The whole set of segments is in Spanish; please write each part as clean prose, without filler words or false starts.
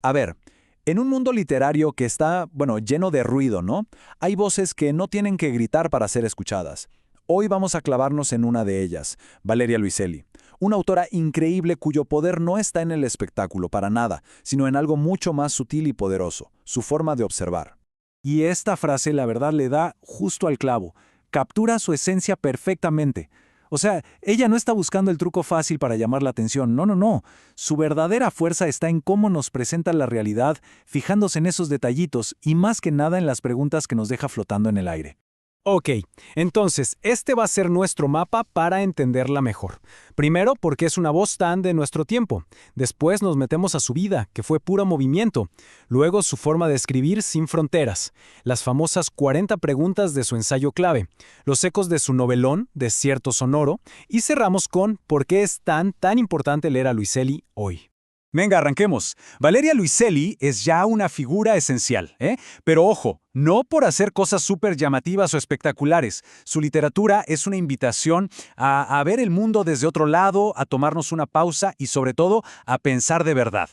A ver, en un mundo literario que está, bueno, lleno de ruido, ¿no? Hay voces que no tienen que gritar para ser escuchadas. Hoy vamos a clavarnos en una de ellas, Valeria Luiselli, una autora increíble cuyo poder no está en el espectáculo para nada, sino en algo mucho más sutil y poderoso, su forma de observar. Y esta frase, la verdad, le da justo al clavo. Captura su esencia perfectamente. O sea, ella no está buscando el truco fácil para llamar la atención. No, no, no. Su verdadera fuerza está en cómo nos presenta la realidad, fijándose en esos detallitos y más que nada en las preguntas que nos deja flotando en el aire. Ok, entonces, este va a ser nuestro mapa para entenderla mejor. Primero, porque es una voz tan de nuestro tiempo. Después nos metemos a su vida, que fue puro movimiento. Luego, su forma de escribir sin fronteras. Las famosas 40 preguntas de su ensayo clave. Los ecos de su novelón, Desierto Sonoro. Y cerramos con ¿por qué es tan importante leer a Luiselli hoy? Venga, arranquemos. Valeria Luiselli es ya una figura esencial, ¿eh? Pero ojo, no por hacer cosas súper llamativas o espectaculares. Su literatura es una invitación a ver el mundo desde otro lado, a tomarnos una pausa y sobre todo a pensar de verdad.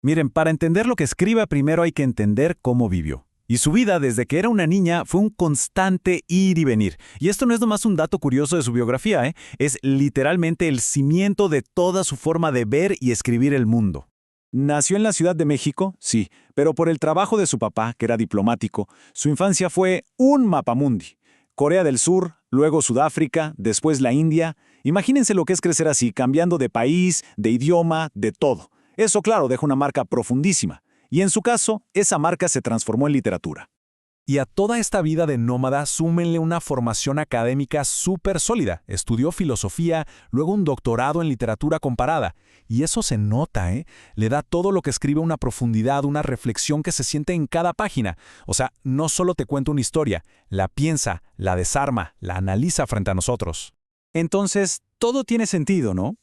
Miren, para entender lo que escriba primero hay que entender cómo vivió. Y su vida desde que era una niña fue un constante ir y venir. Y esto no es nomás un dato curioso de su biografía, ¿eh? Es literalmente el cimiento de toda su forma de ver y escribir el mundo. Nació en la Ciudad de México, sí, pero por el trabajo de su papá, que era diplomático, su infancia fue un mapamundi. Corea del Sur, luego Sudáfrica, después la India. Imagínense lo que es crecer así, cambiando de país, de idioma, de todo. Eso, claro, deja una marca profundísima. Y en su caso, esa marca se transformó en literatura. Y a toda esta vida de nómada súmenle una formación académica súper sólida. Estudió filosofía, luego un doctorado en literatura comparada. Y eso se nota, ¿eh? Le da todo lo que escribe una profundidad, una reflexión que se siente en cada página. O sea, no solo te cuenta una historia, la piensa, la desarma, la analiza frente a nosotros. Entonces, todo tiene sentido, ¿no?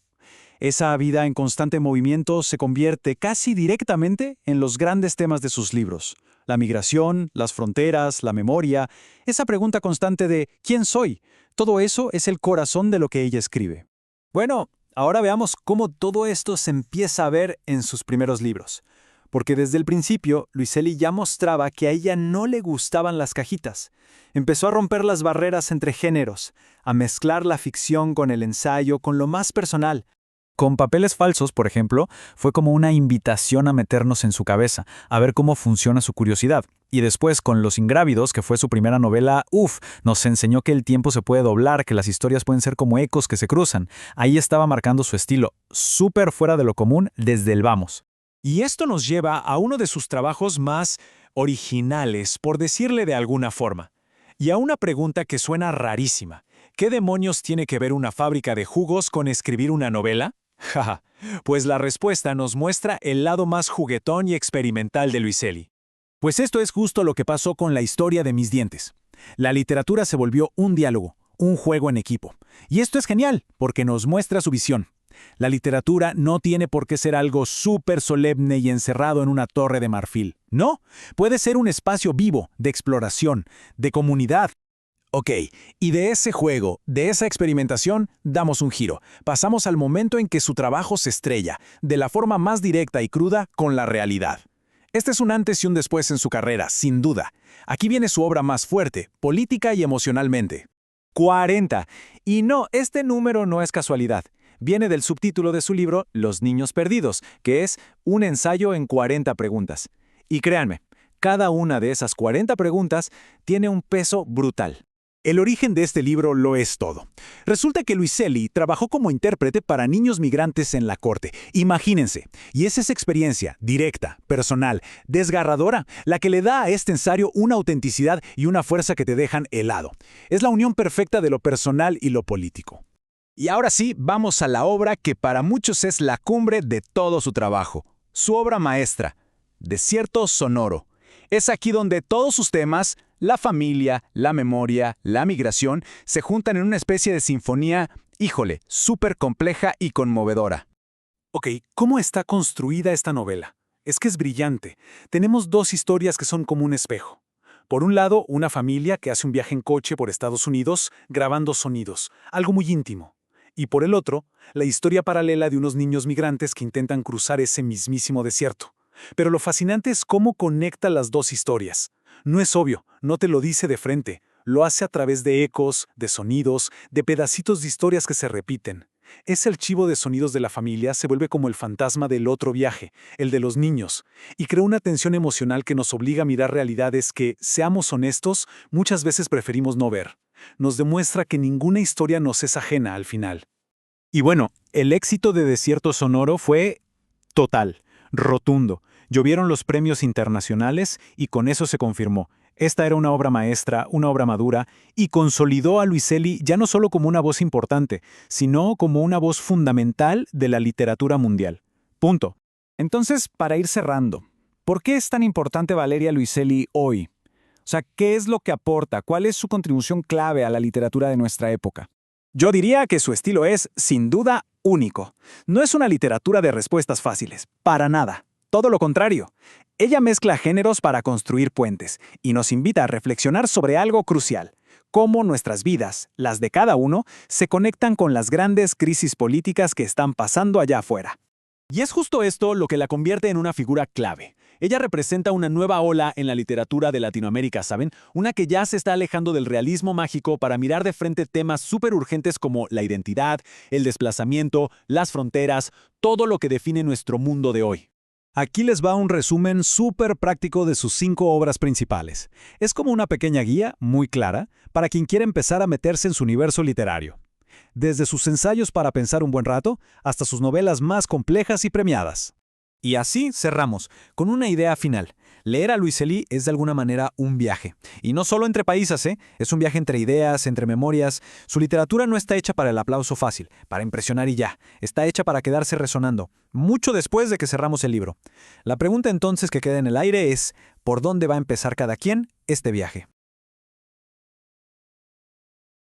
Esa vida en constante movimiento se convierte casi directamente en los grandes temas de sus libros. La migración, las fronteras, la memoria, esa pregunta constante de ¿quién soy? Todo eso es el corazón de lo que ella escribe. Bueno, ahora veamos cómo todo esto se empieza a ver en sus primeros libros. Porque desde el principio, Luiselli ya mostraba que a ella no le gustaban las cajitas. Empezó a romper las barreras entre géneros, a mezclar la ficción con el ensayo, con lo más personal. Con Papeles Falsos, por ejemplo, fue como una invitación a meternos en su cabeza, a ver cómo funciona su curiosidad. Y después con Los Ingrávidos, que fue su primera novela, nos enseñó que el tiempo se puede doblar, que las historias pueden ser como ecos que se cruzan. Ahí estaba marcando su estilo, súper fuera de lo común desde el vamos. Y esto nos lleva a uno de sus trabajos más originales, por decirle de alguna forma. Y a una pregunta que suena rarísima. ¿Qué demonios tiene que ver una fábrica de jugos con escribir una novela? Jaja, pues la respuesta nos muestra el lado más juguetón y experimental de Luiselli. Pues esto es justo lo que pasó con La historia de mis dientes. La literatura se volvió un diálogo, un juego en equipo. Y esto es genial, porque nos muestra su visión. La literatura no tiene por qué ser algo súper solemne y encerrado en una torre de marfil. No, puede ser un espacio vivo, de exploración, de comunidad. Ok, y de ese juego, de esa experimentación, damos un giro. Pasamos al momento en que su trabajo se estrella, de la forma más directa y cruda, con la realidad. Este es un antes y un después en su carrera, sin duda. Aquí viene su obra más fuerte, política y emocionalmente. 40. Y no, este número no es casualidad. Viene del subtítulo de su libro Los niños perdidos, que es un ensayo en 40 preguntas. Y créanme, cada una de esas 40 preguntas tiene un peso brutal. El origen de este libro lo es todo. Resulta que Luiselli trabajó como intérprete para niños migrantes en la corte. Imagínense. Y es esa experiencia, directa, personal, desgarradora, la que le da a este ensayo una autenticidad y una fuerza que te dejan helado. Es la unión perfecta de lo personal y lo político. Y ahora sí, vamos a la obra que para muchos es la cumbre de todo su trabajo. Su obra maestra, Desierto Sonoro. Es aquí donde todos sus temas, la familia, la memoria, la migración, se juntan en una especie de sinfonía, híjole, súper compleja y conmovedora. Ok, ¿cómo está construida esta novela? Es que es brillante. Tenemos dos historias que son como un espejo. Por un lado, una familia que hace un viaje en coche por Estados Unidos grabando sonidos, algo muy íntimo. Y por el otro, la historia paralela de unos niños migrantes que intentan cruzar ese mismísimo desierto. pero lo fascinante es cómo conecta las dos historias. No es obvio, no te lo dice de frente, lo hace a través de ecos, de sonidos, de pedacitos de historias que se repiten. Ese archivo de sonidos de la familia se vuelve como el fantasma del otro viaje, el de los niños, y crea una tensión emocional que nos obliga a mirar realidades que, seamos honestos, muchas veces preferimos no ver. Nos demuestra que ninguna historia nos es ajena al final. Y bueno, el éxito de Desierto Sonoro fue total, rotundo. Llovieron los premios internacionales y con eso se confirmó. Esta era una obra maestra, una obra madura, y consolidó a Luiselli ya no solo como una voz importante, sino como una voz fundamental de la literatura mundial. Punto. Entonces, para ir cerrando, ¿por qué es tan importante Valeria Luiselli hoy? O sea, ¿qué es lo que aporta? ¿Cuál es su contribución clave a la literatura de nuestra época? Yo diría que su estilo es, sin duda, único. No es una literatura de respuestas fáciles, para nada. Todo lo contrario. Ella mezcla géneros para construir puentes y nos invita a reflexionar sobre algo crucial: cómo nuestras vidas, las de cada uno, se conectan con las grandes crisis políticas que están pasando allá afuera. Y es justo esto lo que la convierte en una figura clave. Ella representa una nueva ola en la literatura de Latinoamérica, ¿saben? Una que ya se está alejando del realismo mágico para mirar de frente temas súper urgentes como la identidad, el desplazamiento, las fronteras, todo lo que define nuestro mundo de hoy. Aquí les va un resumen súper práctico de sus 5 obras principales. Es como una pequeña guía, muy clara, para quien quiera empezar a meterse en su universo literario. Desde sus ensayos para pensar un buen rato, hasta sus novelas más complejas y premiadas. Y así cerramos, con una idea final. Leer a Luiselli es de alguna manera un viaje. Y no solo entre países, es un viaje entre ideas, entre memorias. Su literatura no está hecha para el aplauso fácil, para impresionar y ya. Está hecha para quedarse resonando, mucho después de que cerramos el libro. La pregunta entonces que queda en el aire es, ¿por dónde va a empezar cada quien este viaje?